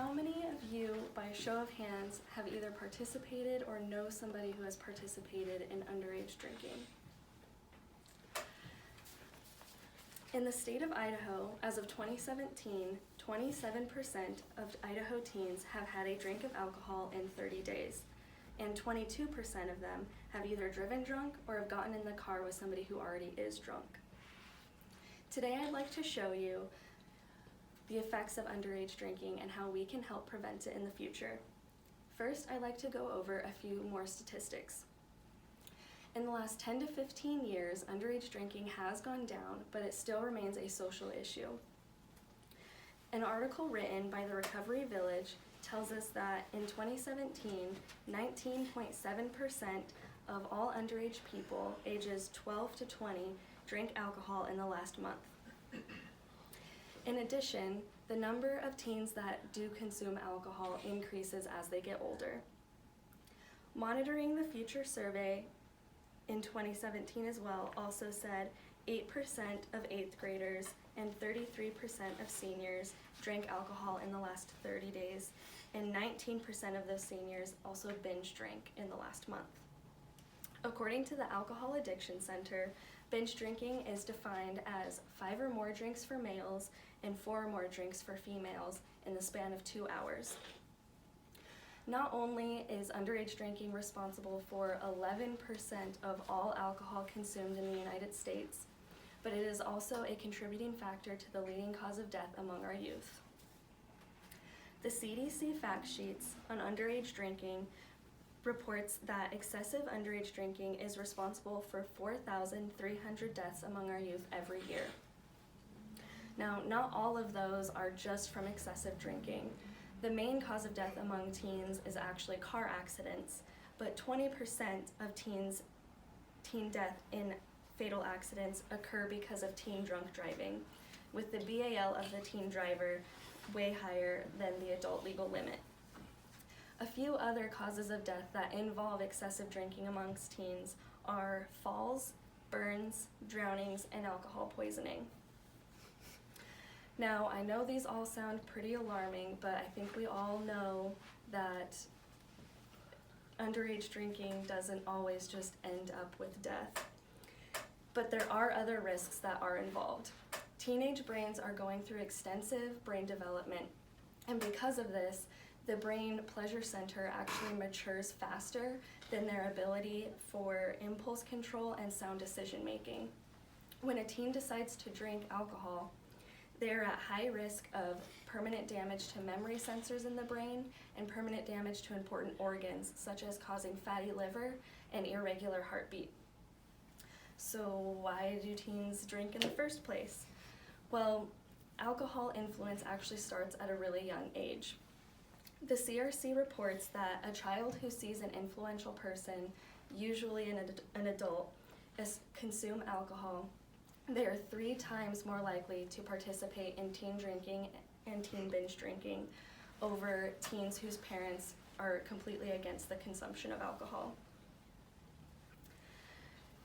How many of you, by a show of hands, have either participated or know somebody who has participated in underage drinking? In the state of Idaho, as of 2017, 27% of Idaho teens have had a drink of alcohol in 30 days, and 22% of them have either driven drunk or have gotten in the car with somebody who already is drunk. Today I'd like to show you the effects of underage drinking and how we can help prevent it in the future. First, I'd like to go over a few more statistics. In the last 10 to 15 years, underage drinking has gone down, but it still remains a social issue. An article written by the Recovery Village tells us that in 2017, 19.7% of all underage people ages 12 to 20 drank alcohol in the last month. In addition, the number of teens that do consume alcohol increases as they get older. Monitoring the Future survey in 2017 as well also said 8% of 8th graders and 33% of seniors drank alcohol in the last 30 days, and 19% of those seniors also binge drank in the last month. According to the Alcohol Addiction Center, binge drinking is defined as 5 or more drinks for males and 4 or more drinks for females in the span of 2 hours. Not only is underage drinking responsible for 11% of all alcohol consumed in the United States, but it is also a contributing factor to the leading cause of death among our youth. The CDC fact sheets on underage drinking reports that excessive underage drinking is responsible for 4,300 deaths among our youth every year. Now, not all of those are just from excessive drinking. The main cause of death among teens is actually car accidents, but 20% of teen death in fatal accidents occur because of teen drunk driving, with the BAL of the teen driver way higher than the adult legal limit. A few other causes of death that involve excessive drinking amongst teens are falls, burns, drownings, and alcohol poisoning. Now, I know these all sound pretty alarming, but I think we all know that underage drinking doesn't always just end up with death. But there are other risks that are involved. Teenage brains are going through extensive brain development, and because of this, the brain pleasure center actually matures faster than their ability for impulse control and sound decision making. When a teen decides to drink alcohol, they're at high risk of permanent damage to memory sensors in the brain and permanent damage to important organs, such as causing fatty liver and irregular heartbeat. So why do teens drink in the first place? Well, alcohol influence actually starts at a really young age. The CRC reports that a child who sees an influential person, usually an adult, consume alcohol, they are 3 times more likely to participate in teen drinking and teen binge drinking over teens whose parents are completely against the consumption of alcohol.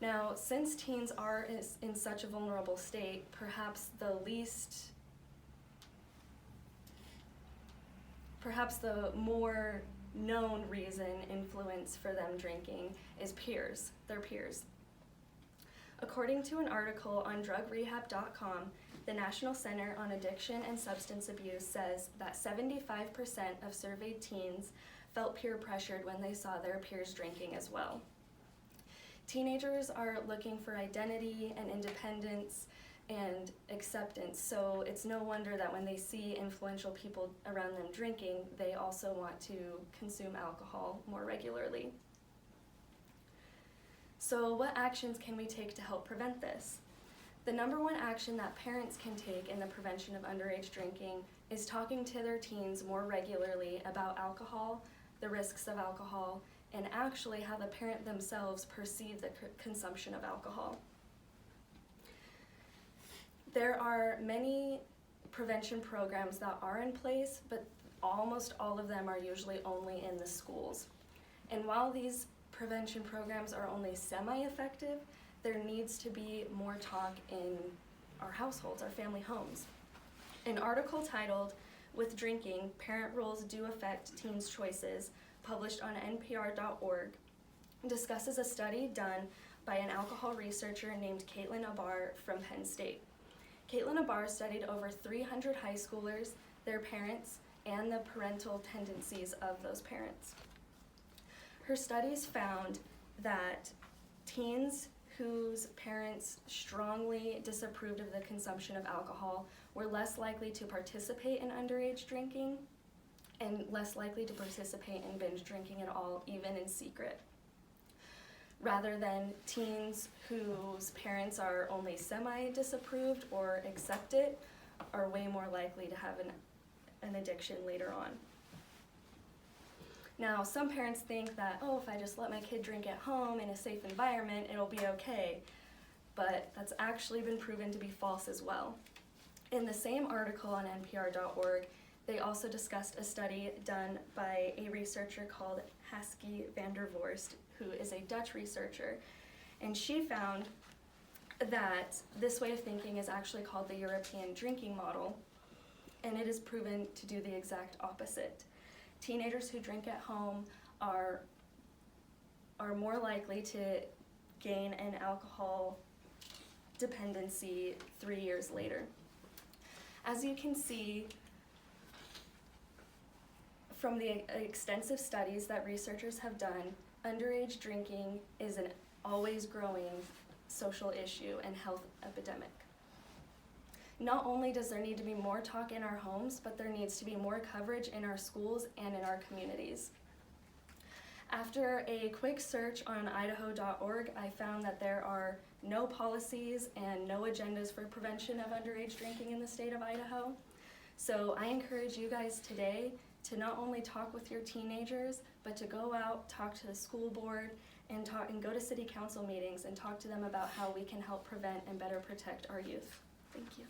Now, since teens are in such a vulnerable state, perhaps the more known reason influence for them drinking is their peers. According to an article on drugrehab.com, the National Center on Addiction and Substance Abuse says that 75% of surveyed teens felt peer pressured when they saw their peers drinking as well. Teenagers are looking for identity and independence and acceptance, so it's no wonder that when they see influential people around them drinking, they also want to consume alcohol more regularly. So what actions can we take to help prevent this? The number one action that parents can take in the prevention of underage drinking is talking to their teens more regularly about alcohol, the risks of alcohol, and actually how the parent themselves perceive the consumption of alcohol. There are many prevention programs that are in place, but almost all of them are usually only in the schools. And while these prevention programs are only semi-effective, there needs to be more talk in our households, our family homes. An article titled with drinking, parent roles do affect teens' choices, published on NPR.org, discusses a study done by an alcohol researcher named Caitlin Abar from Penn State. Caitlin Abar studied over 300 high schoolers, their parents, and the parental tendencies of those parents. Her studies found that teens whose parents strongly disapproved of the consumption of alcohol were less likely to participate in underage drinking and less likely to participate in binge drinking at all, even in secret, rather than teens whose parents are only semi-disapproved or accept it are way more likely to have an addiction later on. Now, some parents think that, oh, if I just let my kid drink at home in a safe environment, it'll be okay. But that's actually been proven to be false as well. In the same article on NPR.org, they also discussed a study done by a researcher called Haske van der Vorst, who is a Dutch researcher. And she found that this way of thinking is actually called the European drinking model, and it is proven to do the exact opposite. Teenagers who drink at home are more likely to gain an alcohol dependency 3 years later. As you can see from the extensive studies that researchers have done, underage drinking is an always growing social issue and health epidemic. Not only does there need to be more talk in our homes, but there needs to be more coverage in our schools and in our communities. After a quick search on idaho.org, I found that there are no policies and no agendas for prevention of underage drinking in the state of Idaho. So I encourage you guys today to not only talk with your teenagers, but to go out, talk to the school board, and go to city council meetings and talk to them about how we can help prevent and better protect our youth. Thank you.